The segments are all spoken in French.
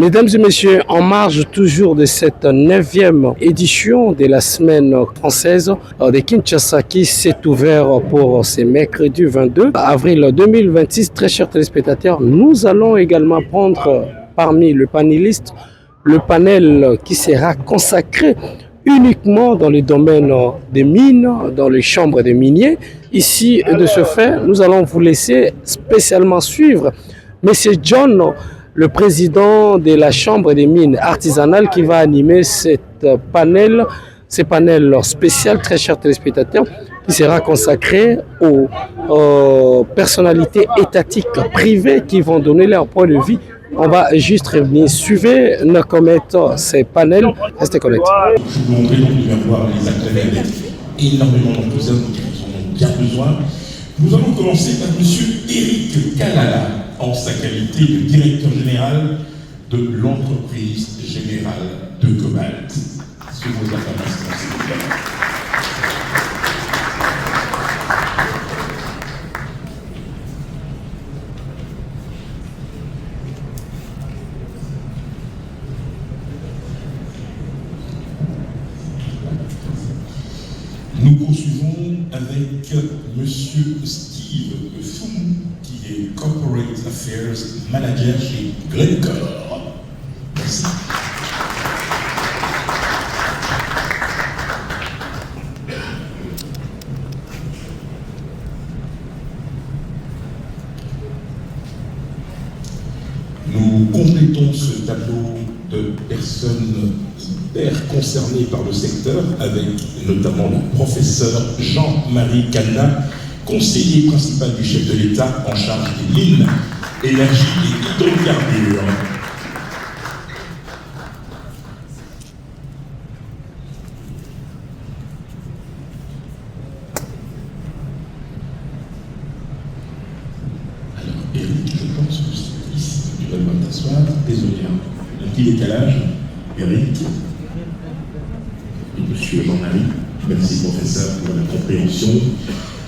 Mesdames et messieurs, en marge toujours de cette 9e édition de la semaine française de Kinshasa qui s'est ouverte pour ce mercredi 22 avril 2026, très chers téléspectateurs, nous allons également prendre parmi les panélistes le panel qui sera consacré uniquement dans le domaine des mines, dans les chambres des miniers. Ici, de ce fait, nous allons vous laisser spécialement suivre Monsieur John, le président de la Chambre des mines artisanales qui va animer ce panel spécial, très chers téléspectateurs, qui sera consacré aux personnalités étatiques privées qui vont donner leur point de vue. On va juste revenir. Suivez nos commentaires, ces panels. Restez connectés. Je vous montrer donc de voir les acteurs avec énormément d'enthousiasme qui en ont bien besoin. Nous allons commencer par M. Eric Kalala, en sa qualité de directeur général de l'entreprise générale de Cobalt. Sous vos acclamations, s'il vous plaît. Nous poursuivons avec M. Steve Foum, qui est Corporate Affairs Manager chez Glencore. Merci. Nous complétons ce tableau de personnes hyper concernées par le secteur, avec notamment le professeur Jean-Marie Canna, conseiller principal du chef de l'État en charge des mines, énergie et hydrocarbures. Alors, Eric, je pense que c'est ici. Tu vas devoir t'asseoir. Désolé, un petit décalage. Eric. Et monsieur Jean-Marie, merci professeur pour la compréhension.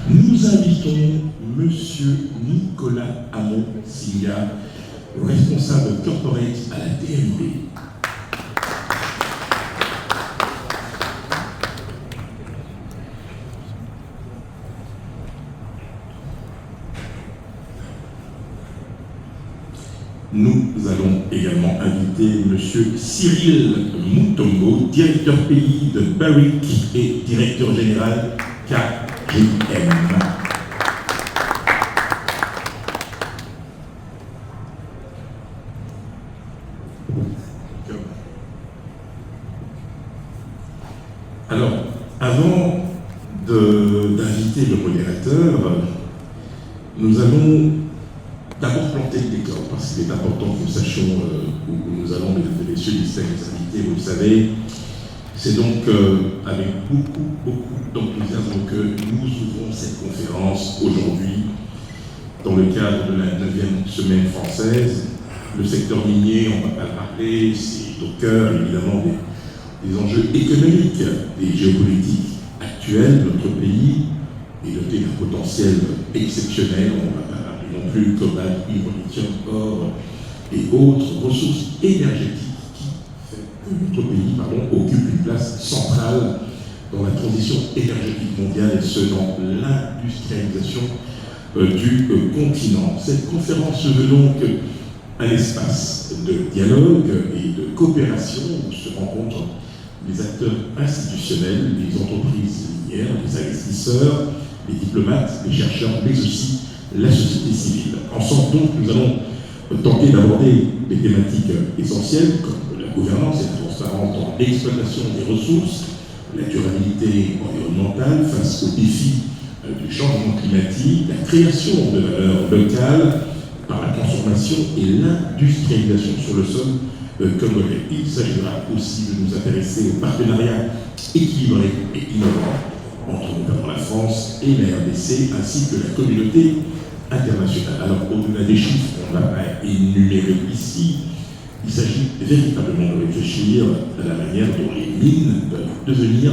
Nous invitons monsieur Nicolas Hamon-Singa, responsable corporate à la DMB. Nous allons également inviter M. Cyril Moutongo, directeur pays de Barrick et directeur général KGM. Alors, avant d'inviter le modérateur, nous allons d'abord planter le décor, parce qu'il est important que nous sachions où nous allons, mesdames et messieurs, distingués invités, vous le savez. C'est donc avec beaucoup d'enthousiasme que nous ouvrons cette conférence aujourd'hui, dans le cadre de la 9e semaine française. Le secteur minier, on ne va pas le rappeler, c'est au cœur évidemment des enjeux économiques, des géopolitiques actuelles de notre pays, et doté d'un potentiel exceptionnel. On ne va pas rappeler non plus cobalt, cuivre, lithium, or et autres ressources énergétiques qui fait que notre pays occupe une place centrale dans la transition énergétique mondiale, et ce dans l'industrialisation du continent. Cette conférence se veut donc un espace de dialogue et de coopération où se rencontrent les acteurs institutionnels, les entreprises minières, les investisseurs, les diplomates, les chercheurs, mais aussi la société civile. Ensemble, donc, nous allons tenter d'aborder des thématiques essentielles comme la gouvernance et la transparence dans l'exploitation des ressources, la durabilité environnementale face aux défis du changement climatique, la création de valeurs locales par la transformation et l'industrialisation sur le sol congolais. Il s'agira aussi de nous intéresser aux partenariats équilibrés et innovants entre notamment la France et la RDC, ainsi que la communauté internationale. Alors, au-delà des chiffres qu'on va énumérer ici, il s'agit véritablement de réfléchir à la manière dont les mines peuvent devenir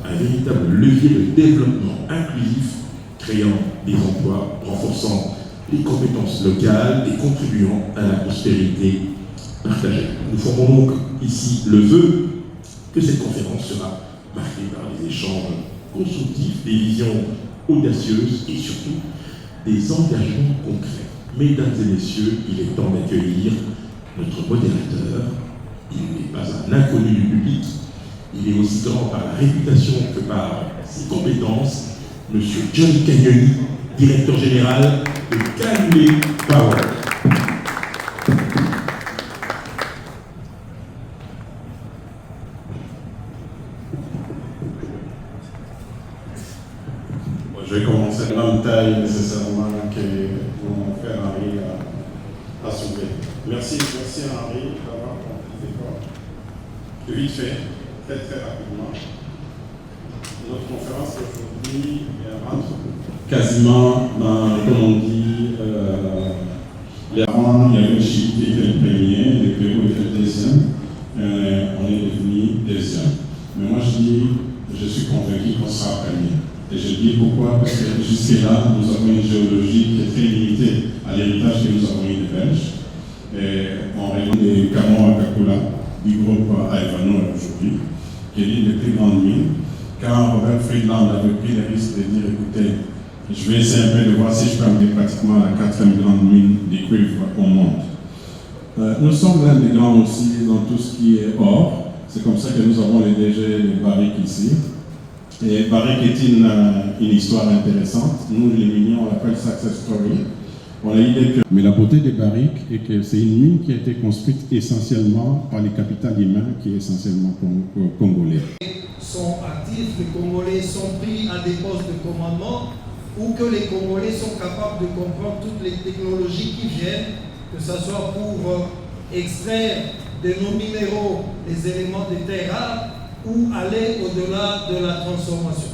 un véritable levier de développement inclusif, créant des emplois, renforçant les compétences locales et contribuant à la prospérité partagée. Nous formons donc ici le vœu que cette conférence sera marquée par des échanges constructifs, des visions audacieuses et surtout des engagements concrets. Mesdames et messieurs, il est temps d'accueillir notre modérateur. Il n'est pas un inconnu du public. Il est aussi grand par la réputation que par ses compétences. Monsieur Johnny Cagnoni, directeur général de Calumet Power. Je vais commencer de la même taille nécessairement que mon frère Henri a soulevé. Merci Henri d'avoir compris l'effort. Vite fait, très rapidement. Notre conférence d'aujourd'hui rentre quasiment dans, comme on dit, les rangs. Il y avait le Chili qui était le premier, le Pérou était le deuxième, on est devenu deuxième. Mais moi je suis convaincu qu'on sera premier. Et je dis pourquoi, parce que jusque-là, nous avons une géologie qui est très limitée à l'héritage que nous avons eu des Belges. Et on réunit des Camo Kakula du groupe Aivano aujourd'hui, qui est l'une des plus grandes mines. Quand Robert Friedland avait pris le risque de dire, écoutez, je vais essayer un peu de voir si je peux amener pratiquement la 4e grande mine du cuivre au monde. Nous sommes l'un des grands aussi dans tout ce qui est or. C'est comme ça que nous avons les DG, les barriques ici. Et Barrick est une histoire intéressante. Nous, les miniers, on l'appelle success story. On a l'idée que... Mais la beauté des Barrick est que c'est une mine qui a été construite essentiellement par les capital humains qui est essentiellement congolais. Sont actifs, les Congolais sont pris à des postes de commandement ou que les Congolais sont capables de comprendre toutes les technologies qui viennent, que ce soit pour extraire de nos minéraux les éléments des terres rares, ou aller au-delà de la transformation.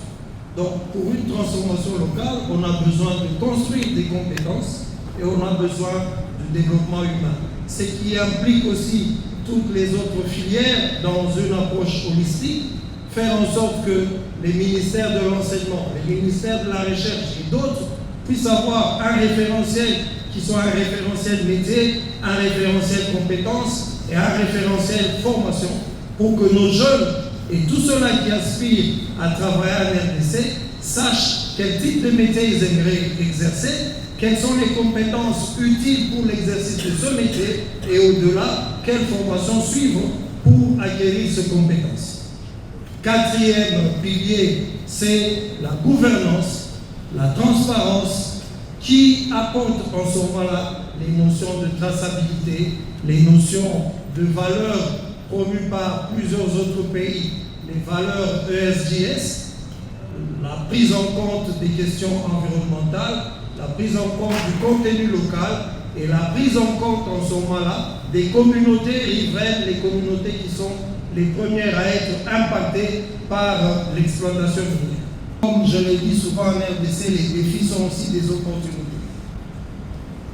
Donc, pour une transformation locale, on a besoin de construire des compétences et on a besoin du développement humain. Ce qui implique aussi toutes les autres filières dans une approche holistique, faire en sorte que les ministères de l'enseignement, les ministères de la recherche et d'autres puissent avoir un référentiel qui soit un référentiel métier, un référentiel compétences et un référentiel formation pour que nos jeunes et tous ceux-là qui aspirent à travailler à l'RDC sachent quel type de métier ils aimeraient exercer, quelles sont les compétences utiles pour l'exercice de ce métier et au-delà, quelle formation suivre pour acquérir ces compétences. 4e pilier, c'est la gouvernance, la transparence qui apporte en ce moment-là les notions de traçabilité, les notions de valeur promues par plusieurs autres pays, les valeurs ESGS, la prise en compte des questions environnementales, la prise en compte du contenu local et la prise en compte en ce moment-là des communautés riveraines, les communautés qui sont les premières à être impactées par l'exploitation minière. Comme je l'ai dit souvent en RDC, les défis sont aussi des opportunités.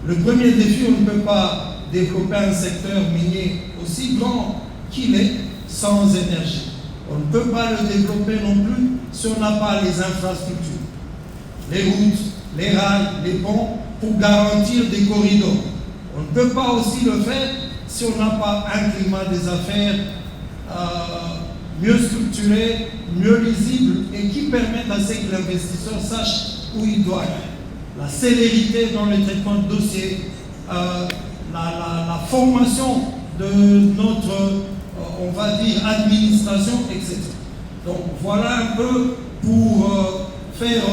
Le premier défi, on ne peut pas développer un secteur minier aussi grand qu'il est sans énergie. On ne peut pas le développer non plus si on n'a pas les infrastructures, les routes, les rails, les ponts pour garantir des corridors. On ne peut pas aussi le faire si on n'a pas un climat des affaires mieux structuré, mieux lisible et qui permette à ce que l'investisseur sache où il doit aller. La célérité dans le traitement de dossiers, la formation de notre, on va dire, administration, etc. Donc voilà un peu pour faire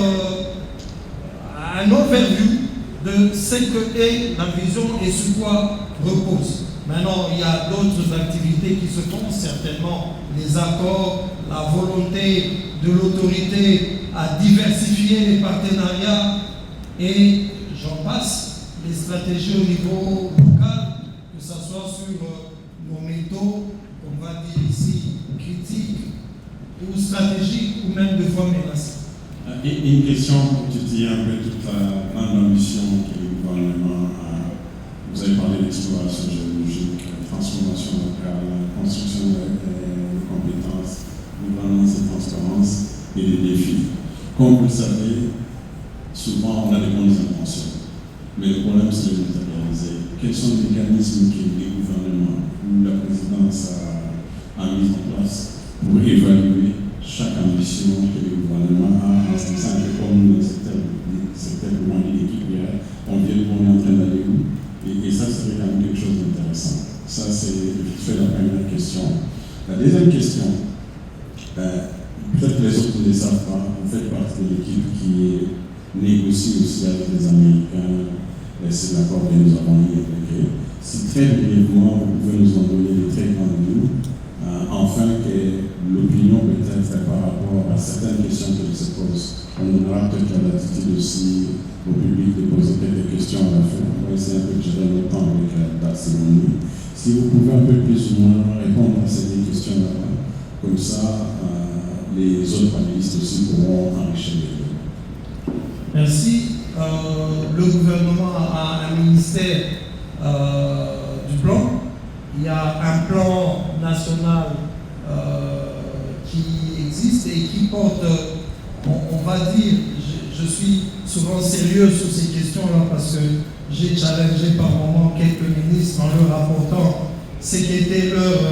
un overview de ce que est la vision et sur quoi repose. Maintenant, il y a d'autres activités qui se font, certainement les accords, la volonté de l'autorité à diversifier les partenariats et j'en passe, les stratégies au niveau local, que ce soit sur nos métaux, on va dire ici, critiques ou stratégiques ou même de fois menacées. Une question pour étudier un peu toute la grande ambition que le gouvernement a. Vous avez parlé d'exploration géologique, transformation locale, construction de compétences, gouvernance et transparence et des défis. Comme vous le savez, souvent on a des bonnes intentions, mais le problème c'est de les matérialiser. Quels sont les mécanismes que les gouvernements ou où la présidence a mis en place pour évaluer chaque ambition que le gouvernement a en sachant que comme le secteur pour l'équipe, on est en train d'aller où et ça serait quand même quelque chose d'intéressant. Ça, c'est vite fait la première question. La deuxième question, peut-être que les autres ne le savent pas, vous faites partie de l'équipe qui négocie aussi avec les Américains, c'est l'accord que nous avons eu avec eux. Si très brièvement, vous pouvez nous en donner des très grandes lignes, afin que l'opinion peut-être par rapport à certaines questions qui se posent. On aura peut-être la latitude aussi au public de poser quelques questions à la fin. On va essayer un peu de gérer le temps avec la cérémonie. Si vous pouvez un peu plus ou moins répondre à ces questions-là, comme ça, les autres panélistes aussi pourront enrichir les deux. Merci. Le gouvernement a un ministère du plan. Il y a un plan national qui existe et qui porte, on va dire, je suis souvent sérieux sur ces questions-là parce que j'ai challengé par moments quelques ministres en leur apportant ce qu'étaient leurs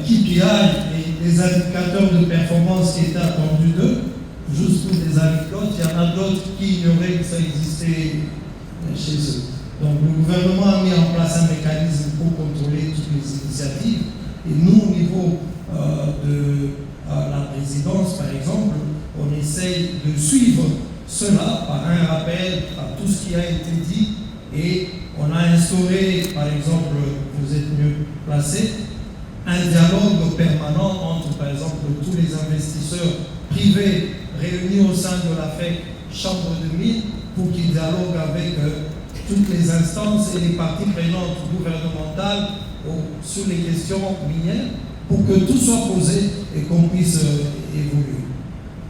KPI et les indicateurs de performance qui étaient attendus d'eux. Juste pour des anecdotes, il y en a d'autres qui ignoraient que ça existait chez eux. Donc le gouvernement a mis en place un mécanisme pour contrôler toutes les initiatives. Et nous, au niveau de la présidence, par exemple, on essaye de suivre cela par un rappel à tout ce qui a été dit. Et on a instauré, par exemple, vous êtes mieux placé, un dialogue permanent entre, par exemple, tous les investisseurs privés réunis au sein de la FEC Chambre de Mines pour qu'ils dialoguent avec toutes les instances et les parties prenantes gouvernementales sur les questions minières pour que tout soit posé et qu'on puisse évoluer.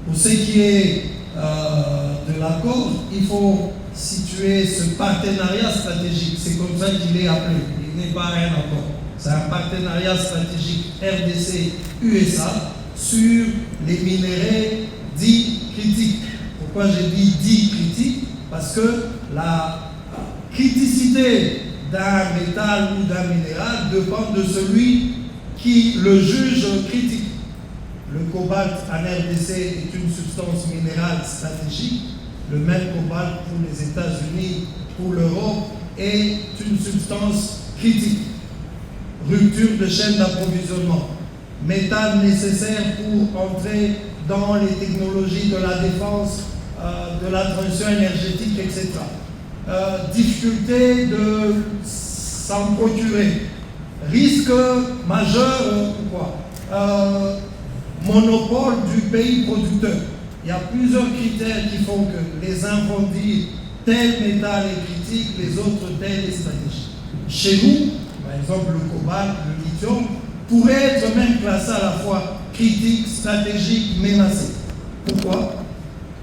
Pour ce qui est de l'accord, il faut situer ce partenariat stratégique. C'est comme ça qu'il est appelé. Il n'est pas un accord. C'est un partenariat stratégique RDC-USA sur les minéraux dits critiques. Pourquoi j'ai dit dits critiques? Parce que la criticité d'un métal ou d'un minéral dépend de celui qui le juge critique. Le cobalt en RDC est une substance minérale stratégique. Le même cobalt pour les États-Unis, pour l'Europe, est une substance critique. Rupture de chaîne d'approvisionnement. Métal nécessaire pour entrer dans les technologies de la défense, de la transition énergétique, etc. Difficulté de s'en procurer. Risque majeur ou quoi? Monopole du pays producteur. Il y a plusieurs critères qui font que les uns vont dire tel métal est critique, les autres tel est stratégique. Chez nous, par exemple le cobalt, le lithium, pourrait être même classé à la fois critique, stratégique, menacé. Pourquoi?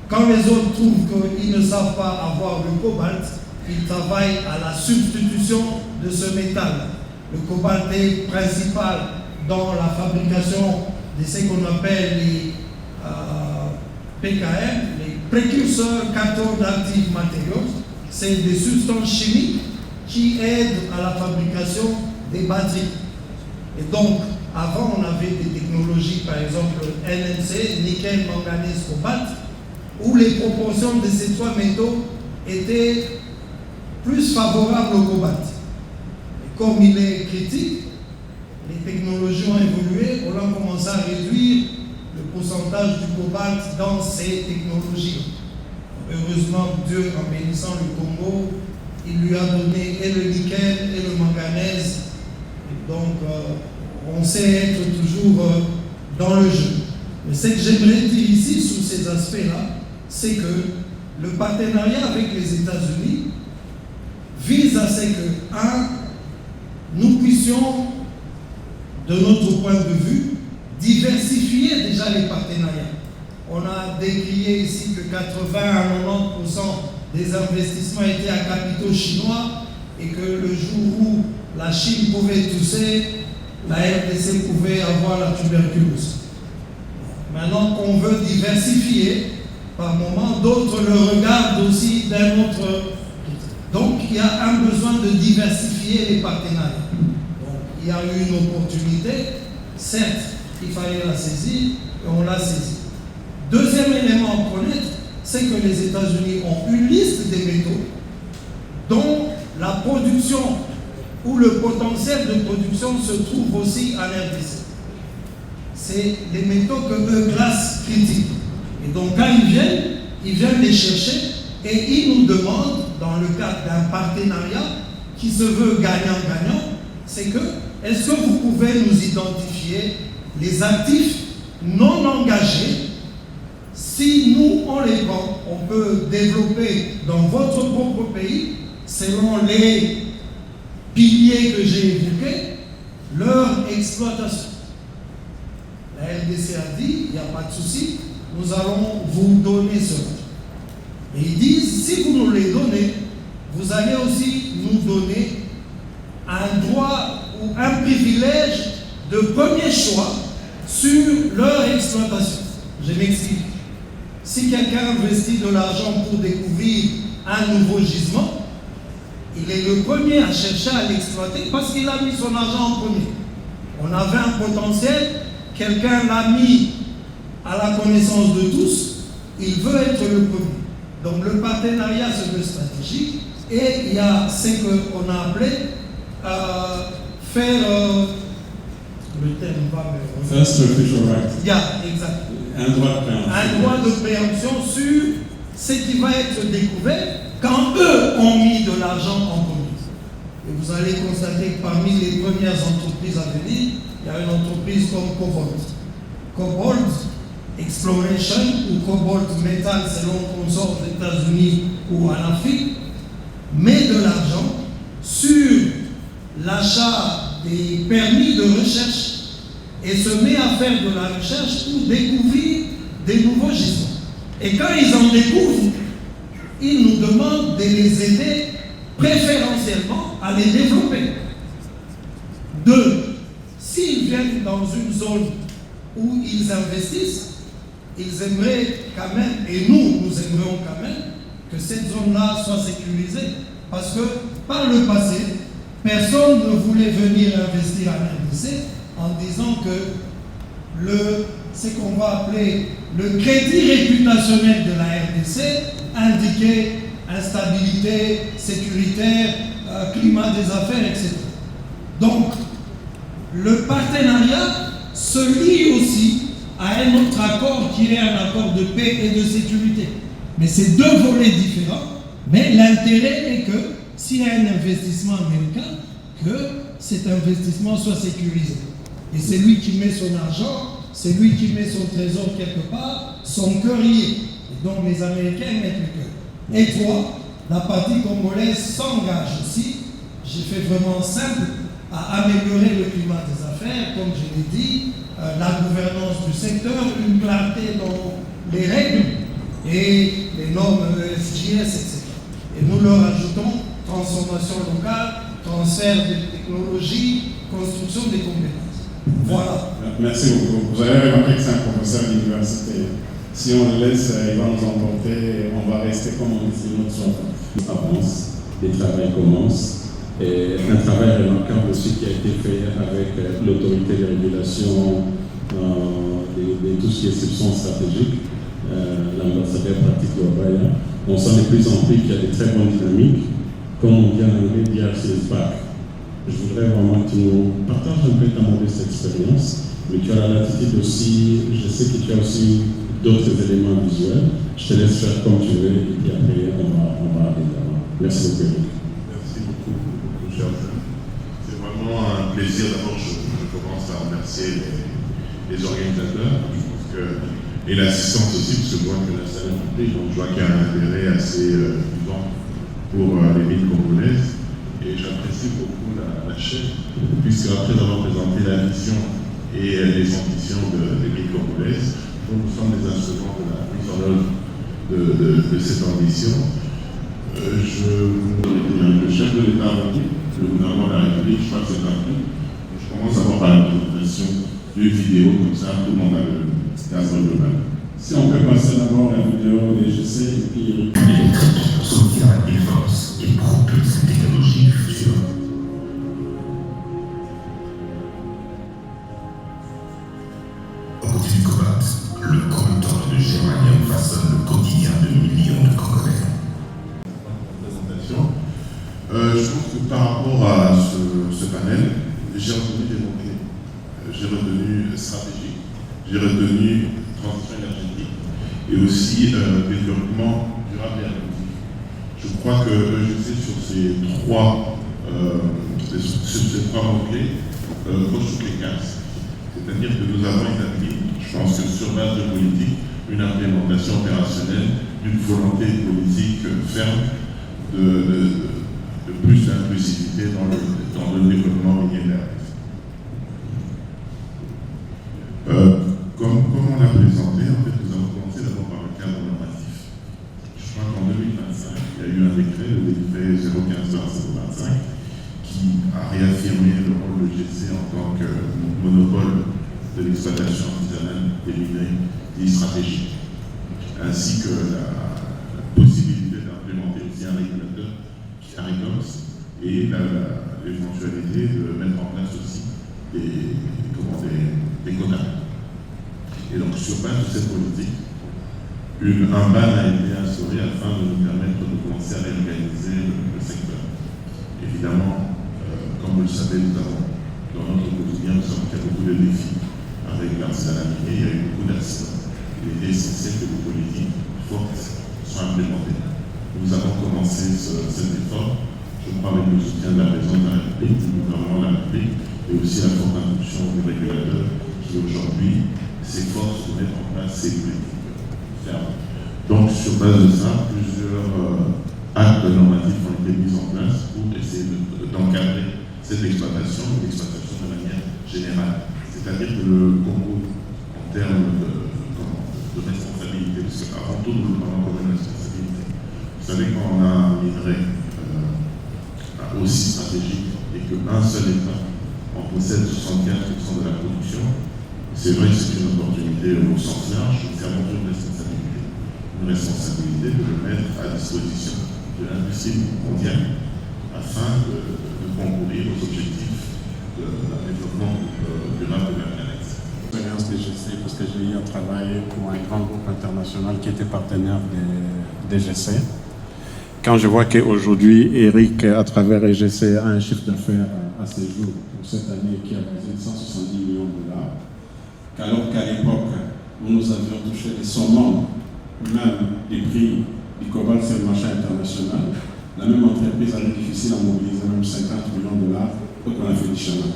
Quand les autres trouvent qu'ils ne savent pas avoir le cobalt, ils travaillent à la substitution de ce métal. Le cobalt est principal dans la fabrication de ce qu'on appelle les PKM, les précurseurs cathode active materials. C'est des substances chimiques qui aident à la fabrication des batteries. Et donc, avant, on avait des technologies, par exemple NMC, nickel, manganèse, cobalt, où les proportions de ces trois métaux étaient plus favorables au cobalt. Et comme il est critique, les technologies ont évolué, on a commencé à réduire le pourcentage du cobalt dans ces technologies. Heureusement, Dieu, en bénissant le Congo, il lui a donné et le nickel et le manganèse. Et donc, on sait être toujours dans le jeu. Mais ce que j'aimerais dire ici, sur ces aspects-là, c'est que le partenariat avec les États-Unis vise à ce que, nous puissions, de notre point de vue, diversifier déjà les partenariats. On a décrié ici que 80 à 90% des investissements étaient à capitaux chinois et que le jour où la Chine pouvait tousser, la RDC pouvait avoir la tuberculose. Maintenant qu'on veut diversifier, par moment, d'autres le regardent aussi d'un autre. Donc il y a un besoin de diversifier les partenariats. Donc, il y a eu une opportunité, certes, il fallait la saisir, et on l'a saisie. Deuxième élément à connaître, c'est que les États-Unis ont une liste des métaux dont la production ou le potentiel de production se trouve aussi à RDC. C'est les métaux que eux classent critiques. Et donc quand ils viennent les chercher et ils nous demandent, dans le cadre d'un partenariat qui se veut gagnant-gagnant, c'est que, est-ce que vous pouvez nous identifier les actifs non engagés? Si nous, on les prend, on peut développer dans votre propre pays, selon les piliers que j'ai évoqués, leur exploitation. La RDC a dit, il n'y a pas de souci, nous allons vous donner cela. Et ils disent, si vous nous les donnez, vous allez aussi nous donner un droit ou un privilège de premier choix sur leur exploitation. Je m'explique. Si quelqu'un investit de l'argent pour découvrir un nouveau gisement, il est le premier à chercher à l'exploiter parce qu'il a mis son argent en premier. On avait un potentiel, quelqu'un l'a mis à la connaissance de tous, il veut être le premier. Donc le partenariat se veut stratégique et il y a ce qu'on a appelé faire le terme va me First official right. Yeah, exact. Un droit de préemption. Un droit de préemption sur ce qui va être découvert quand eux ont mis de l'argent en premier. Et vous allez constater que parmi les premières entreprises à venir, il y a une entreprise comme Cobalt. Cobalt Exploration ou Cobalt Metal, selon qu'on sort aux États-Unis ou en Afrique, met de l'argent sur l'achat des permis de recherche et se met à faire de la recherche pour découvrir des nouveaux gisements. Et quand ils en découvrent, ils nous demandent de les aider préférentiellement à les développer. Deux, s'ils viennent dans une zone où ils investissent, ils aimeraient quand même, et nous aimerions quand même, que cette zone-là soit sécurisée. Parce que par le passé, personne ne voulait venir investir en RDC en disant que ce qu'on va appeler le crédit réputationnel de la RDC indiquait instabilité sécuritaire, climat des affaires, etc. Donc, le partenariat se lie aussi à un autre accord qui est un accord de paix et de sécurité. Mais c'est deux volets différents, mais l'intérêt est que s'il y a un investissement américain, que cet investissement soit sécurisé. Et c'est lui qui met son argent, c'est lui qui met son trésor quelque part, son cœur y est. Et donc les Américains mettent le cœur. Et trois, la partie congolaise s'engage aussi, j'ai fait vraiment simple, à améliorer le climat des affaires, comme je l'ai dit, la gouvernance du secteur, une clarté dans les règles et les normes SGS, etc. Et nous leur ajoutons transformation locale, transfert de technologies, construction des compétences. Voilà. Merci beaucoup. Vous avez remarqué que c'est un professeur d'université. Si on le laisse, il va nous emporter, on va rester comme on dit notre soin. Avance, les travaux commencent. Et un travail remarquable aussi qui a été fait avec l'autorité de régulation de tout ce qui est exception stratégique, l'ambassadeur pratique de Wabaya. On sent de plus en plus qu'il y a de très bonnes dynamiques, comme on dit en anglais, DRC back. Je voudrais vraiment que tu nous partages un peu ta modeste expérience, mais tu as la latitude aussi, je sais que tu as aussi d'autres éléments visuels. Je te laisse faire comme tu veux et puis après on va aller d'avant. Merci beaucoup. C'est vraiment un plaisir. D'abord, je commence à remercier les organisateurs, je pense que, et l'assistance aussi, parce que je vois que la salle est remplie, donc je vois qu'il y a un intérêt assez vivant pour les villes congolaises. Et j'apprécie beaucoup la chaîne, puisque après avoir présenté la vision et les ambitions des villes congolaises, nous sommes des instruments de la mise en œuvre de cette ambition. Le chef de l'État a dit, le gouvernement de la République, je crois que c'est un truc. Je commence à voir par la présentation d'une vidéo comme ça, tout le monde a le cadre global. Si on peut passer d'abord la vidéo des GC et puis... Soutien et force. et propulse la technologie du futur. Au côté du cobalt, le coltan de germanium façonne le quotidien de millions de Congolais. Je pense que par rapport à ce panel, j'ai retenu des mots-clés. J'ai retenu stratégie, j'ai retenu transition énergétique et aussi développement durable et inclusif. Je crois que sur ces trois mots-clés coche toutes les cases. C'est-à-dire que nous avons établi, je pense que sur base de politique, une implémentation opérationnelle, d'une volonté politique ferme de plus d'inclusivité dans le développement millénaire. Comme on l'a présenté, en fait, nous avons commencé d'abord par le cadre normatif. Je crois qu'en 2025, il y a eu un décret, le décret 015-025, qui a réaffirmé le rôle de GC en tant que monopole de l'exploitation artisanale des minerais dits stratégiques, ainsi que la possibilité d'implémenter aussi un régulateur qui arrive et l'éventualité de mettre en place aussi des quotas. Et donc, sur base de cette politique, un ban a été instauré afin de nous permettre de commencer à réorganiser le secteur. Évidemment, comme vous le savez, nous avons, dans notre quotidien, nous savons qu'il y a beaucoup de défis avec l'artisanat minier, il y a eu beaucoup d'accidents. Il est essentiel que des politiques fortes soient implémentées. Nous avons commencé cet effort, je crois, avec le soutien de la présidente de la République, du gouvernement de la République, et aussi la forte impulsion du régulateur qui aujourd'hui s'efforce de mettre en place ces politiques fermes. Donc, sur base de ça, plusieurs actes normatifs ont été mis en place pour essayer d'encadrer cette exploitation de manière générale. C'est-à-dire que le Congo, en termes de responsabilité, parce qu'avant tout, nous le prenons comme une responsabilité. Vous savez, quand on a un minerai aussi stratégique et qu'un seul État en possède 75% de la production, c'est vrai que c'est une opportunité au sens large, c'est avant tout une responsabilité. Une responsabilité de le mettre à disposition de l'industrie mondiale afin de concourir aux objectifs de développement durable de la planète. L'expérience des GC, parce que j'ai eu à travailler pour un grand groupe international qui était partenaire des GC. Quand je vois qu'aujourd'hui, Eric, à travers EGC, a un chiffre d'affaires à ses jours pour cette année qui a basé 170 millions de dollars, alors qu'à l'époque où nous avions touché les sommets, même des prix du cobalt sur le marché international, la même entreprise avait difficile à mobiliser même 50 millions de dollars pour qu'on a fait du chemin.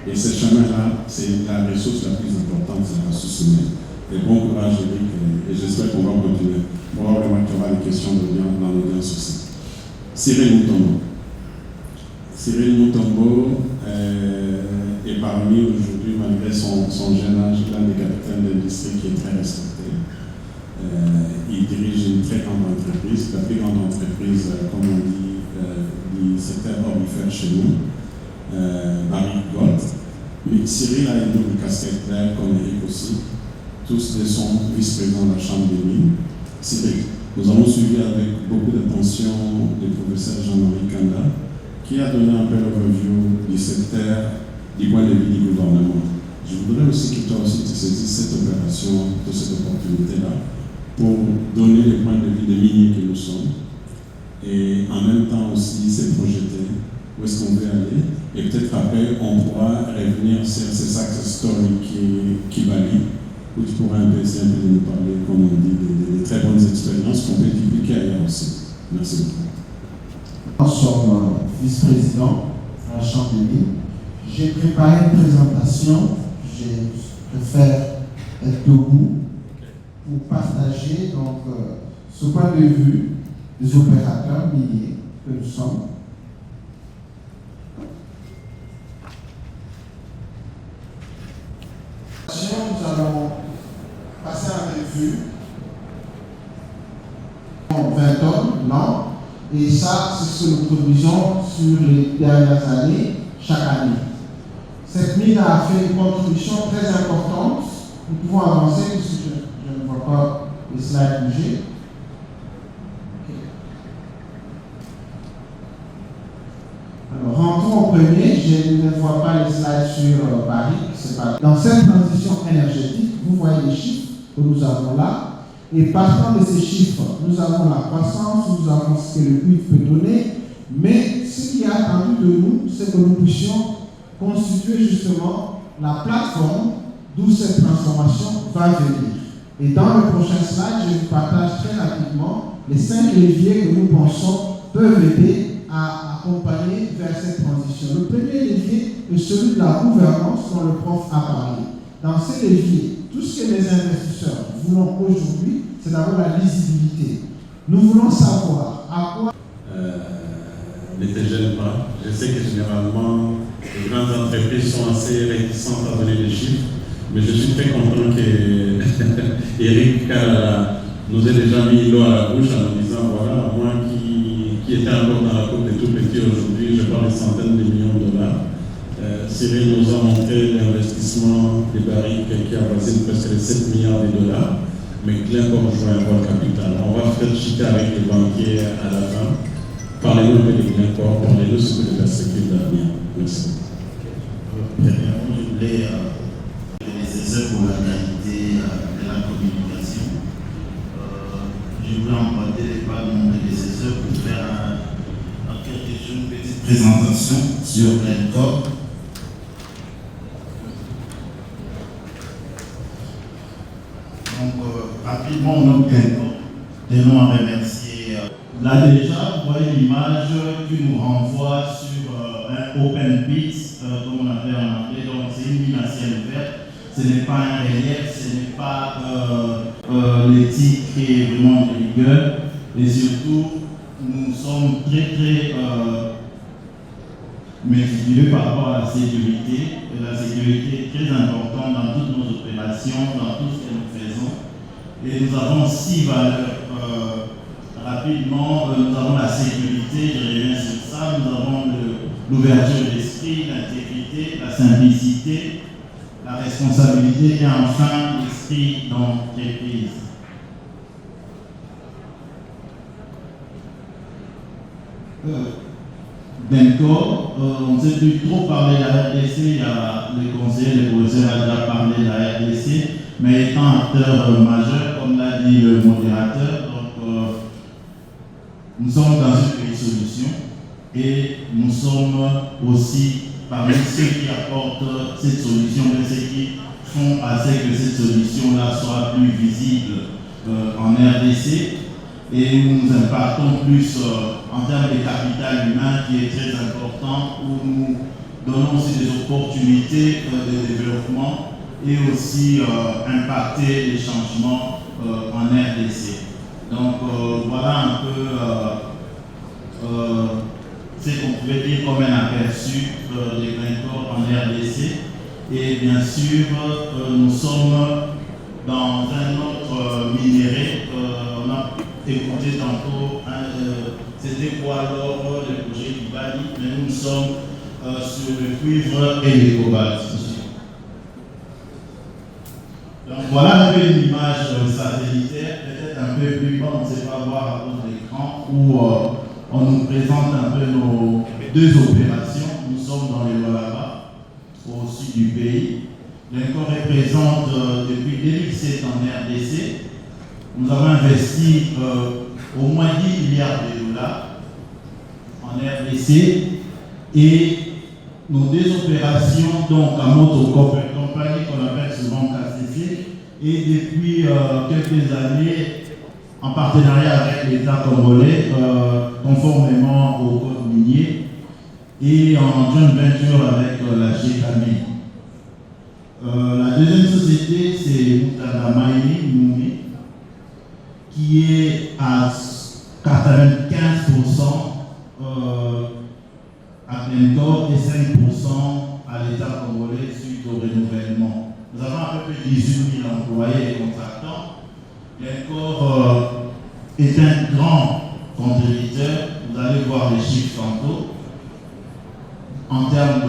Et ce chemin-là, c'est la ressource la plus importante, c'est la ressource humaine. Et bon courage, Eric, et j'espère qu'on va continuer. Probablement qu'il y aura des questions dans l'audience aussi. Cyril Mutombo. Cyril Mutombo est parmi aujourd'hui, malgré son jeune âge, l'un des capitaines d'industrie qui est très respecté. Il dirige une très grande entreprise, la plus grande entreprise, comme on dit, du secteur orifère chez nous, Barrick Gold. Mais Cyril a une double casquette d'ailleurs, comme Eric aussi. Tous deux sont vice-présidents de la Chambre des mines. Cyril, nous avons suivi avec beaucoup d'attention le professeur Jean-Marie Kanda, qui a donné un peu l'overview du secteur du point de vue du gouvernement. Je voudrais aussi que toi aussi tu saisisses cette opération, de cette opportunité-là, pour donner le point de vue des miniers que nous sommes, et en même temps aussi se projeter où est-ce qu'on veut aller, et peut-être après on pourra revenir sur ces success stories qui valident, où tu pourras un peu essayer de nous parler, comme on dit, des très bonnes expériences qu'on peut dupliquer ailleurs aussi. Merci beaucoup. Nous sommes vice-président à la Chambre des mines. J'ai préparé une présentation, je préfère être debout pour partager donc, ce point de vue des opérateurs miniers que nous sommes. Nous allons passer en revue 20 tonnes, non? Et ça, c'est ce que nous produisons sur les dernières années, chaque année. Cette mine a fait une contribution très importante. Nous pouvons avancer, puisque je ne vois pas les slides bouger. Rentrons au premier, je ne vois pas les slides sur Paris. Dans cette transition énergétique, vous voyez les chiffres que nous avons là. Et partant de ces chiffres, nous avons la croissance, nous avons ce que le PIB peut donner. Mais ce qui est attendu de nous, c'est que nous puissions constituer justement la plateforme d'où cette transformation va venir. Et dans le prochain slide, je vous partage très rapidement les 5 leviers que nous pensons peuvent aider à accompagner vers cette transition. Le premier levier est celui de la gouvernance dont le prof a parlé. Dans ces leviers, tout ce que les investisseurs voulons aujourd'hui, c'est d'avoir la lisibilité. Nous voulons savoir à quoi... Ne te gêne pas. Je sais que généralement, les grandes entreprises sont assez réticentes à donner des chiffres, mais je suis très content qu'Éric nous ait déjà mis l'eau à la bouche en nous disant voilà, moi qui était encore dans la coupe des tout petits aujourd'hui, je parle de centaines de millions de dollars. Cyril nous a montré l'investissement des barriques qui avoisine presque les 7 milliards de dollars, mais Glencore joue un rôle capital. On va faire chier avec les banquiers à la fin. Parlez-nous un peu de Glencore, parlez-nous sur les perspectives d'avenir. Merci. Premièrement, je voulais nécessaire pour la qualité de la communication. Je voulais emprunter les pas de mon prédécesseur pour faire en quelque chose une petite présentation sur Glencore. Donc, rapidement, on a Glencore. Tenons à remercier. Là déjà, vous voyez l'image qui nous renvoie sur un open pit, comme on appelle en anglais, donc c'est une mine à ciel ouvert. Ce n'est pas un relief, ce n'est pas l'éthique qui est vraiment de rigueur. Et surtout, nous sommes très méfieux par rapport à la sécurité. Et la sécurité est très importante dans toutes nos opérations, dans tout ce que nous faisons. Et nous avons 6 valeurs. Rapidement, nous avons la sécurité, je reviens sur ça, nous avons l'ouverture d'esprit, l'intégrité, la simplicité, la responsabilité et enfin l'esprit d'entreprise. Glencore, on ne sait plus trop parler de la RDC, il y a le conseiller, le professeur a déjà parlé de la RDC, mais étant acteur majeur, comme l'a dit le modérateur, nous sommes dans une pays solution et nous sommes aussi parmi ceux qui apportent cette solution, mais ceux qui font à ce que cette solution-là soit plus visible en RDC et nous impactons plus en termes de capital humain qui est très important, où nous donnons aussi des opportunités de développement et aussi impacter les changements en RDC. Donc voilà un peu ce qu'on pouvait dire comme un aperçu des Glencore en RDC. Et bien sûr, nous sommes dans un autre minerai. On a écouté tantôt, c'était quoi alors le projet du Bali, mais nous sommes sur le cuivre et le cobalt. Donc voilà un peu une image satellitaire, peut-être un peu plus bas, on ne sait pas voir à cause de l'écran, où on nous présente un peu nos 2 opérations. Nous sommes dans le Lualaba, au sud du pays. Glencore est présente depuis 2007 en RDC. Nous avons investi au moins 10 milliards de dollars en RDC et nos 2 opérations, donc à Motocop, une compagnie qu'on appelle souvent KCC, et depuis quelques années, en partenariat avec l'État congolais, conformément au code minier, et en joint venture avec la GKMI. La deuxième société, c'est Mutanda Mining, Moumi, qui est à 95% à Glencore et 5% à l'État congolais suite au renouvellement. Nous avons à peu près 18 000 employés et contractants. Glencore est un grand contributeur. Vous allez voir les chiffres tantôt en termes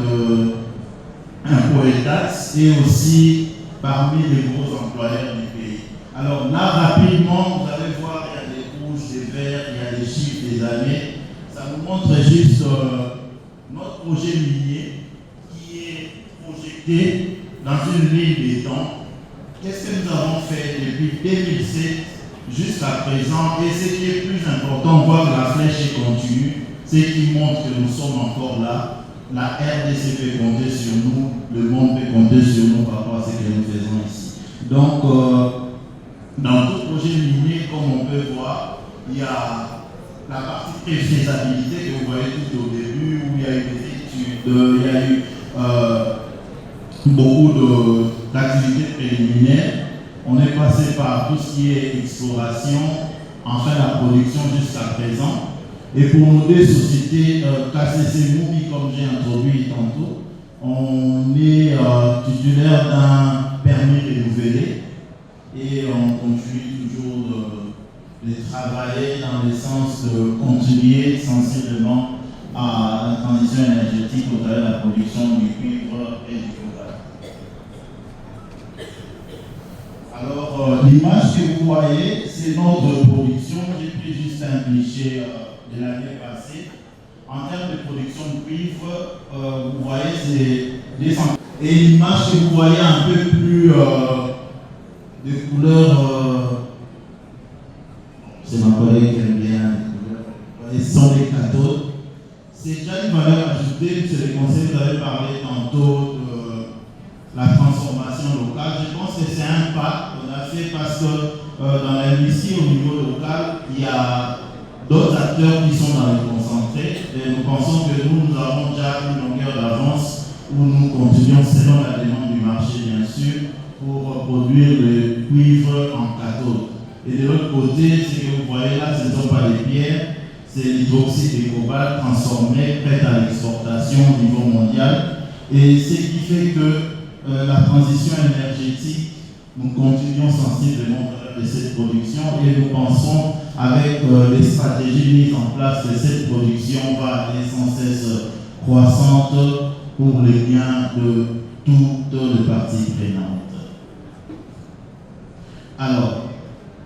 d'impôts et taxes et aussi parmi les gros employeurs du pays. Alors là, rapidement, vous allez voir, il y a des rouges, des verts, il y a des chiffres, des années. Ça nous montre juste notre projet minier qui est projeté dans une ligne des temps. Qu'est-ce que nous avons fait depuis 2007 jusqu'à présent? Et ce qui est plus important, on voit que la flèche est continue, ce qui montre que nous sommes encore là. La RDC peut compter sur nous, le monde peut compter sur nous par rapport à ce que nous faisons ici. Donc, dans tout projet minier, comme on peut voir, il y a la partie préfaisabilité que vous voyez tout au début, où il y a eu des études, il y a eu beaucoup d'activités préliminaires. On est passé par tout ce qui est exploration, enfin la production jusqu'à présent. Et pour nos deux sociétés, KCC Moumi, comme j'ai introduit tantôt, on est titulaire d'un permis renouvelé et on continue toujours de travailler dans le sens de continuer sensiblement à la transition énergétique au travers de la production du cuivre et du cobalt. Alors, l'image que vous voyez, c'est notre production. J'ai pris juste un cliché de l'année passée. En termes de production de cuivre, vous voyez, c'est des centaines. Et l'image que vous voyez un peu plus de couleur, c'est ma collègue qui aime bien les couleurs, ce sont les cathodes. C'est déjà une valeur ajoutée, monsieur le conseiller, vous avez parlé tantôt de la transformation locale. Je pense que c'est un pas qu'on a fait parce que dans l'industrie au niveau local, il y a d'autres acteurs qui sont dans les concentrés et nous pensons que nous avons déjà une longueur d'avance où nous continuons selon la demande du marché bien sûr pour produire le cuivre en cathode. Et de l'autre côté, ce que vous voyez là, ce ne sont pas des pierres, c'est l'hydroxyde de cobalt transformé, prêt à l'exportation au niveau mondial. Et ce qui fait que la transition énergétique, nous continuons sensiblement de cette production et nous pensons avec les stratégies mises en place que cette production va aller sans cesse croissante pour le bien de toutes les parties prenantes. Alors,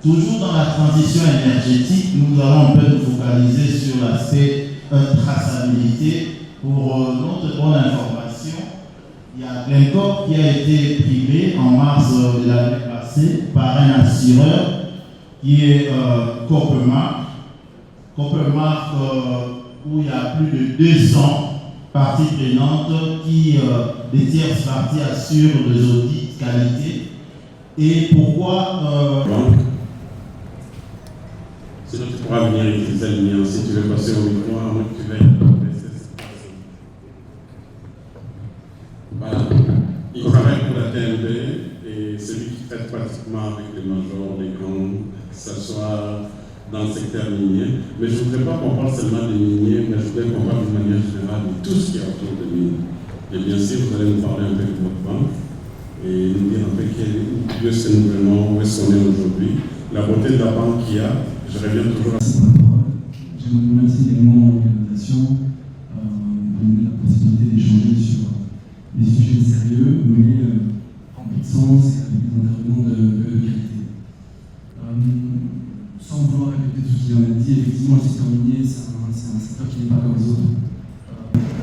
toujours dans la transition énergétique, nous allons un peu nous focaliser sur l'aspect traçabilité. Pour notre bonne information, il y a Glencore qui a été primé en mars de l'année passée par un assureur qui est Coppermark. Coppermark, où il y a plus de 200 parties prenantes qui, des tierces parties, assurent des audits de qualité. Et pourquoi Sinon, tu pourras venir utiliser le mien si tu veux passer au micro, à moins que tu veuilles. Voilà. Il travaille pour la TNB et celui qui traite pratiquement avec les majors, les grands, que ce soit dans le secteur minier. Mais je ne voudrais pas qu'on parle seulement des miniers, mais je voudrais qu'on parle de manière générale de tout ce qui est autour de mines. Et bien sûr, vous allez nous parler un peu de votre banque et nous dire un peu où est-ce que nous venons, où est-ce qu'on est aujourd'hui, la beauté de la banque qu'il y a. Je reviens toujours à ça. J'aimerais vous remercier également l'organisation de nous donner la possibilité d'échanger sur des sujets sérieux, mais en bon sens et avec des intervenants de qualité. Sans vouloir répéter tout ce qui en a dit, effectivement, le secteur minier, c'est un secteur qui n'est pas comme les autres.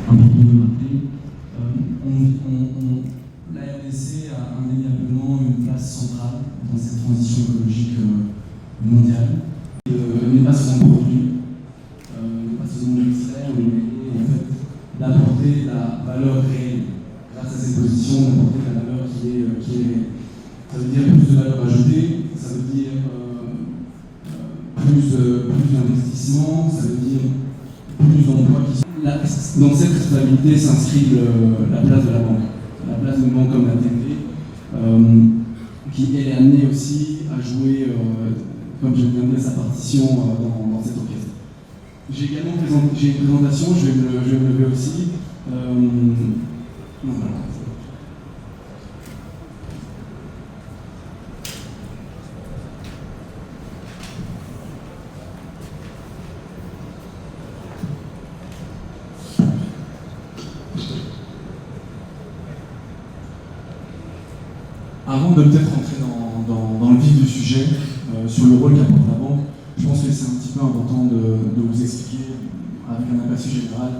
Important de le rappeler. La RDC a indéniablement une place centrale dans cette transition écologique mondiale. N'est pas seulement produit, n'est pas seulement l'extrait, mais en fait d'apporter la valeur réelle. Grâce à cette position, d'apporter la valeur qui est, ça veut dire plus de valeur ajoutée, ça veut dire plus d'investissement, ça veut dire plus d'emplois qui sont. Dans cette responsabilité s'inscrit la place de la banque. La place d'une banque comme la TNB, qui elle est amenée aussi à jouer, comme je viens de dire, sa partition dans cet orchestre. J'ai également une présentation, je vais me lever aussi. Voilà. Avant de peut-être rentrer dans le vif du sujet, sur le rôle qu'apporte la banque, je pense que c'est un petit peu important de vous expliquer, avec un aperçu général,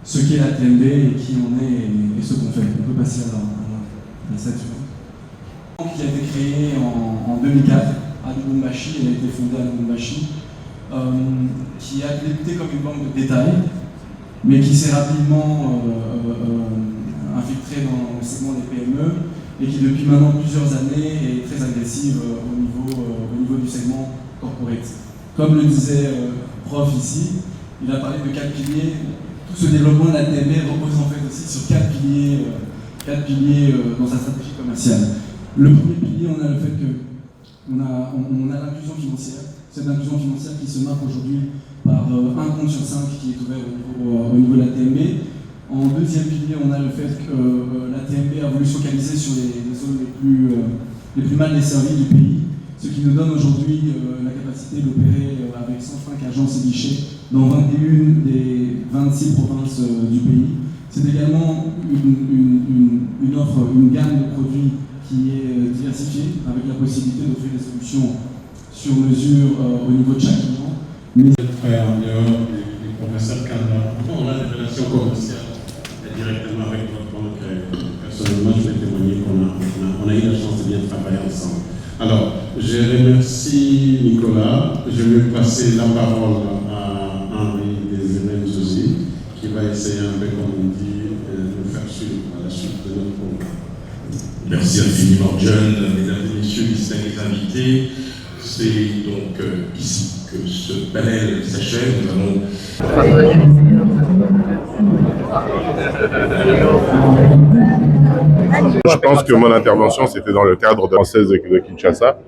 ce qu'est la TMB et qui on est et ce qu'on fait. On peut passer à la statue. Qui a été créée en 2004 à Lubumbashi, elle a été fondée à Lubumbashi, qui a débuté comme une banque de détail, mais qui s'est rapidement infiltrée dans le segment des PME et qui depuis maintenant plusieurs années est très agressive au niveau du segment corporate. Comme le disait Prof ici, il a parlé de 4 piliers. Tout ce développement de la TMB repose en fait aussi sur 4 piliers dans sa stratégie commerciale. Le premier pilier, on a le fait qu'on a l'inclusion financière. Cette inclusion financière qui se marque aujourd'hui par un compte sur 5 qui est ouvert au niveau de la TMB. En deuxième pilier, on a le fait que la TMB a voulu se focaliser sur les zones les plus mal desservies du pays, ce qui nous donne aujourd'hui la capacité d'opérer avec 105 agences et guichets dans 21 des 26 provinces du pays. C'est également une offre, une gamme de produits qui est diversifiée, avec la possibilité d'offrir des solutions sur mesure au niveau de chaque client. En dehors du professeur Kanda, on a des relations commerciales directement avec votre banque. Personnellement, je vais témoigner qu'on a eu la chance de bien travailler ensemble. Alors, je remercie Nicolas. Je vais passer la parole à Henri Désiré Nzouzi, qui va essayer un peu, comme on dit, de faire suivre à la suite de notre programme. Merci infiniment, John. Mesdames et messieurs, distingués invités, c'est donc ici que ce panel s'achève. Nous allons... Je pense que mon intervention, c'était dans le cadre de Française de Kinshasa.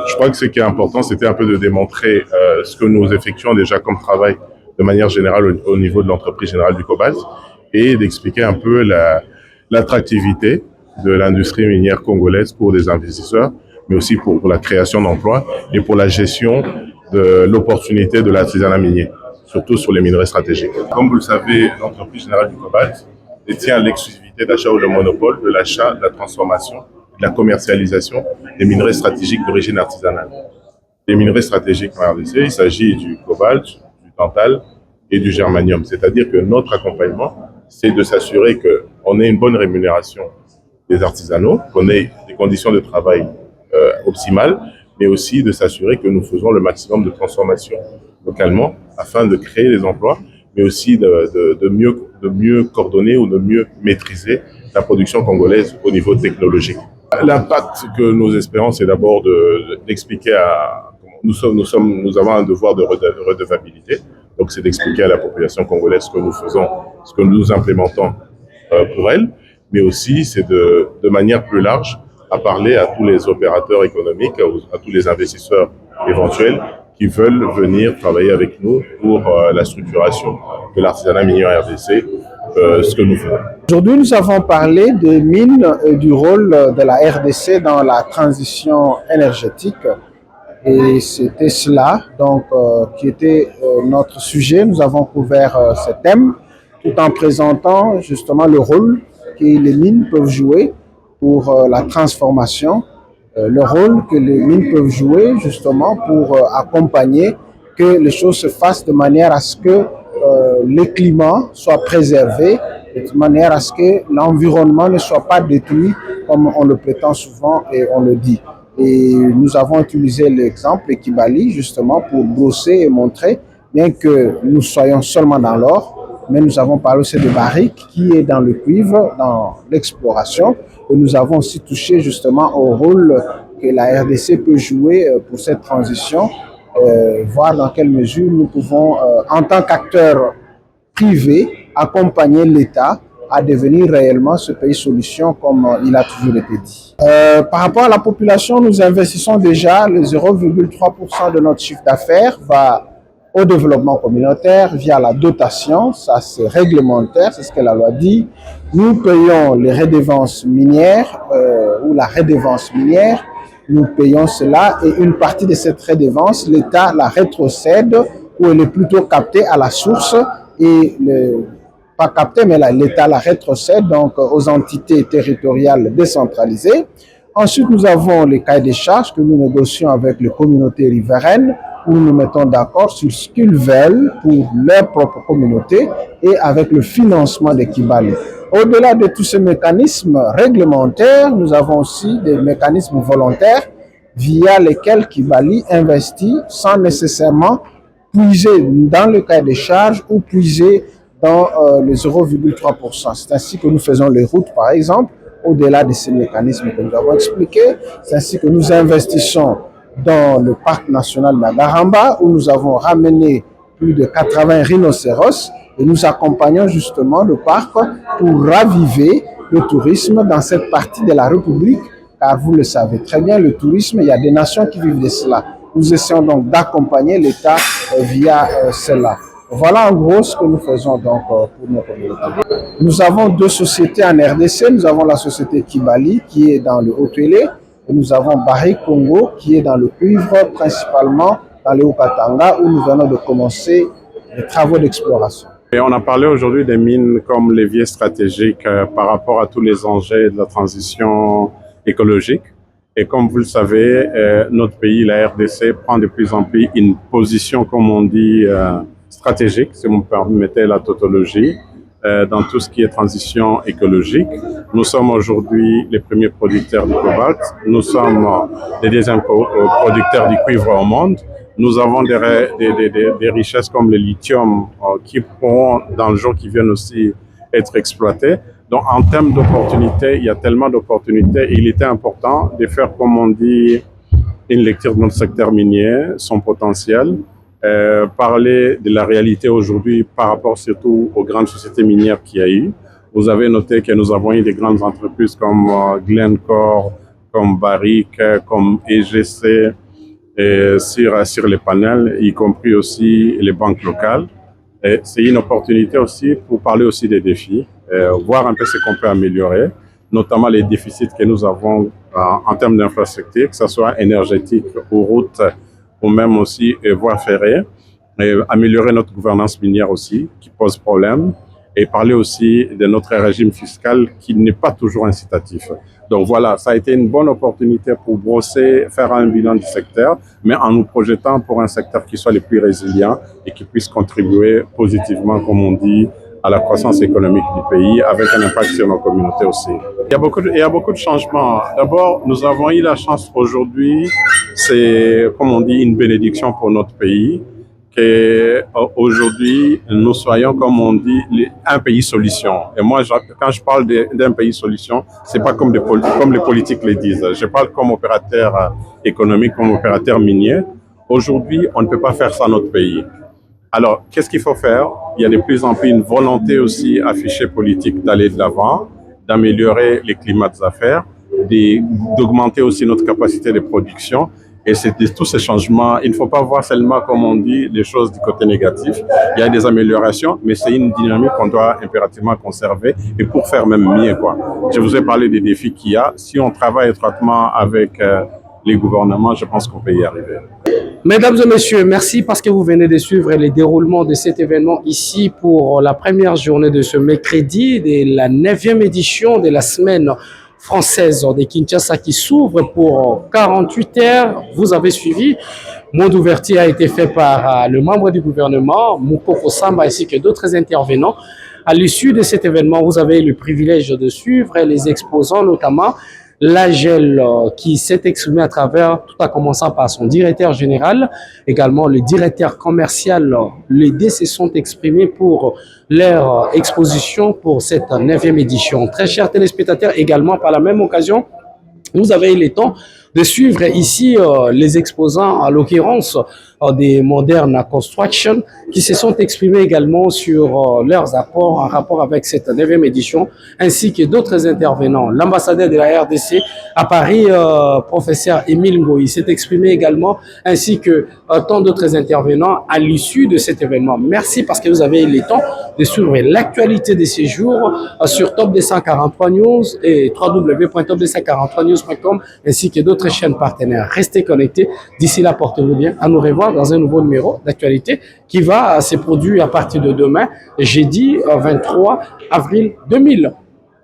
Je crois que ce qui est important, c'était un peu de démontrer ce que nous effectuons déjà comme travail de manière générale au niveau de l'entreprise générale du cobalt et d'expliquer un peu l'attractivité de l'industrie minière congolaise pour des investisseurs, mais aussi pour la création d'emplois et pour la gestion de l'opportunité de l'artisanat minier, surtout sur les minerais stratégiques. Comme vous le savez, l'entreprise générale du cobalt détient l'exclusivité d'achat ou le monopole de l'achat, de la transformation, de la commercialisation des minerais stratégiques d'origine artisanale. Les minerais stratégiques en RDC, il s'agit du cobalt, du tantal et du germanium. C'est-à-dire que notre accompagnement, c'est de s'assurer qu'on ait une bonne rémunération des artisanaux, qu'on ait des conditions de travail optimales, mais aussi de s'assurer que nous faisons le maximum de transformation localement afin de créer des emplois, mais aussi de mieux coordonner ou de mieux maîtriser la production congolaise au niveau technologique. L'impact que nous espérons, c'est d'abord d'expliquer nous avons un devoir de redevabilité, donc c'est d'expliquer à la population congolaise ce que nous faisons, ce que nous implémentons pour elle, mais aussi c'est de manière plus large à parler à tous les opérateurs économiques, à tous les investisseurs éventuels qui veulent venir travailler avec nous pour la structuration de l'artisanat minier en RDC, ce que nous faisons. Aujourd'hui, nous avons parlé des mines et du rôle de la RDC dans la transition énergétique. Et c'était cela donc, qui était notre sujet. Nous avons couvert ce thème tout en présentant justement le rôle que les mines peuvent jouer pour la transformation, le rôle que les mines peuvent jouer justement pour accompagner que les choses se fassent de manière à ce que le climat soit préservé, de manière à ce que l'environnement ne soit pas détruit comme on le prétend souvent et on le dit. Et nous avons utilisé l'exemple Kibali justement pour brosser et montrer, bien que nous soyons seulement dans l'or, mais nous avons parlé aussi de Barrick qui est dans le cuivre, dans l'exploration. Et nous avons aussi touché justement au rôle que la RDC peut jouer pour cette transition, voir dans quelle mesure nous pouvons, en tant qu'acteurs privés, accompagner l'État à devenir réellement ce pays solution comme il a toujours été dit. Par rapport à la population, nous investissons déjà le 0,3% de notre chiffre d'affaires va au développement communautaire via la dotation, ça c'est réglementaire, c'est ce que la loi dit. Nous payons les redevances minières ou la redevance minière, nous payons cela et une partie de cette redevance, l'État la rétrocède ou elle est plutôt captée à la source et pas captée mais l'État la rétrocède donc aux entités territoriales décentralisées. Ensuite, nous avons les cahiers des charges que nous négocions avec les communautés riveraines où nous nous mettons d'accord sur ce qu'ils veulent pour leur propre communauté et avec le financement des Kibali. Au-delà de tous ces mécanismes réglementaires, nous avons aussi des mécanismes volontaires via lesquels Kibali investit sans nécessairement puiser dans le cahier des charges ou puiser dans les 0,3%. C'est ainsi que nous faisons les routes, par exemple, au-delà de ces mécanismes que nous avons expliqués. C'est ainsi que nous investissons dans le parc national Nagaramba, où nous avons ramené plus de 80 rhinocéros et nous accompagnons justement le parc pour raviver le tourisme dans cette partie de la République, car vous le savez très bien, le tourisme, il y a des nations qui vivent de cela. Nous essayons donc d'accompagner l'État via cela. Voilà en gros ce que nous faisons donc pour nos communautés. Nous avons deux sociétés en RDC. Nous avons la société Kibali qui est dans le Haut-Télé et nous avons Barrick Congo qui est dans le cuivre, principalement dans le Haut-Katanga où nous venons de commencer les travaux d'exploration. Et on a parlé aujourd'hui des mines comme levier stratégique par rapport à tous les enjeux de la transition écologique. Et comme vous le savez, notre pays, la RDC, prend de plus en plus une position, comme on dit, stratégique, si vous me permettez la tautologie, dans tout ce qui est transition écologique. Nous sommes aujourd'hui les premiers producteurs du cobalt. Nous sommes les deuxièmes producteurs du cuivre au monde. Nous avons des richesses comme le lithium qui pourront, dans le jour qui viennent aussi, être exploitées. Donc, en termes d'opportunités, il y a tellement d'opportunités. Il était important de faire, comme on dit, une lecture de notre secteur minier, son potentiel, parler de la réalité aujourd'hui par rapport surtout aux grandes sociétés minières qu'il y a eu. Vous avez noté que nous avons eu des grandes entreprises comme Glencore, comme Barrick, comme EGC, sur les panels, y compris aussi les banques locales. C'est une opportunité aussi pour parler aussi des défis, voir un peu ce qu'on peut améliorer, notamment les déficits que nous avons en termes d'infrastructure, que ce soit énergétique ou route, ou même aussi voies ferrées, améliorer notre gouvernance minière aussi, qui pose problème, et parler aussi de notre régime fiscal qui n'est pas toujours incitatif. Donc voilà, ça a été une bonne opportunité pour brosser, faire un bilan du secteur, mais en nous projetant pour un secteur qui soit le plus résilient et qui puisse contribuer positivement, comme on dit, à la croissance économique du pays, avec un impact sur nos communautés aussi. Il y a beaucoup de changements. D'abord, nous avons eu la chance aujourd'hui, c'est, comme on dit, une bénédiction pour notre pays, qu'aujourd'hui, nous soyons, comme on dit, un pays solution. Et moi, quand je parle d'un pays solution, c'est pas comme les politiques le disent. Je parle comme opérateur économique, comme opérateur minier. Aujourd'hui, on ne peut pas faire ça dans notre pays. Alors, qu'est-ce qu'il faut faire? Il y a de plus en plus une volonté aussi affichée politique d'aller de l'avant, d'améliorer les climats d'affaires, d'augmenter aussi notre capacité de production. Et c'est de tous ces changements, il ne faut pas voir seulement, comme on dit, les choses du côté négatif. Il y a des améliorations, mais c'est une dynamique qu'on doit impérativement conserver et pour faire même mieux, quoi. Je vous ai parlé des défis qu'il y a. Si on travaille étroitement avec les gouvernements, je pense qu'on peut y arriver. Mesdames et messieurs, merci parce que vous venez de suivre le déroulement de cet événement ici pour la première journée de ce mercredi de la 9e édition de la semaine française de Kinshasa qui s'ouvre pour 48 heures. Vous avez suivi. Mot d'ouverture a été fait par le membre du gouvernement, Moukoko Samba, ainsi que d'autres intervenants. À l'issue de cet événement, vous avez le privilège de suivre les exposants, notamment l'AGEL qui s'est exprimé à travers, tout en commençant par son directeur général, également le directeur commercial. Les deux se sont exprimés pour leur exposition pour cette 9e édition. Très chers téléspectateurs, également par la même occasion, vous avez eu le temps de suivre ici les exposants, à l'occurrence des Modern Construction, qui se sont exprimés également sur leurs apports en rapport avec cette 9e édition, ainsi que d'autres intervenants. L'ambassadeur de la RDC à Paris, professeur Émile Ngoï, s'est exprimé également, ainsi que tant d'autres intervenants à l'issue de cet événement. Merci parce que vous avez eu le temps de suivre l'actualité de ces jours sur Top 243 News et www.top243news.com, ainsi que d'autres chaînes partenaires. Restez connectés. D'ici là, portez-vous bien. À nous revoir dans un nouveau numéro d'actualité qui va se produire à partir de demain, jeudi 23 avril 2020.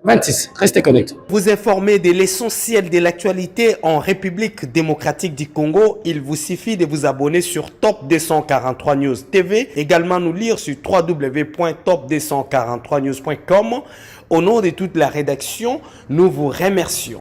26. Restez connectés. Vous informez de l'essentiel de l'actualité en République démocratique du Congo. Il vous suffit de vous abonner sur Top 243 News TV. Également nous lire sur www.top243news.com. Au nom de toute la rédaction, nous vous remercions.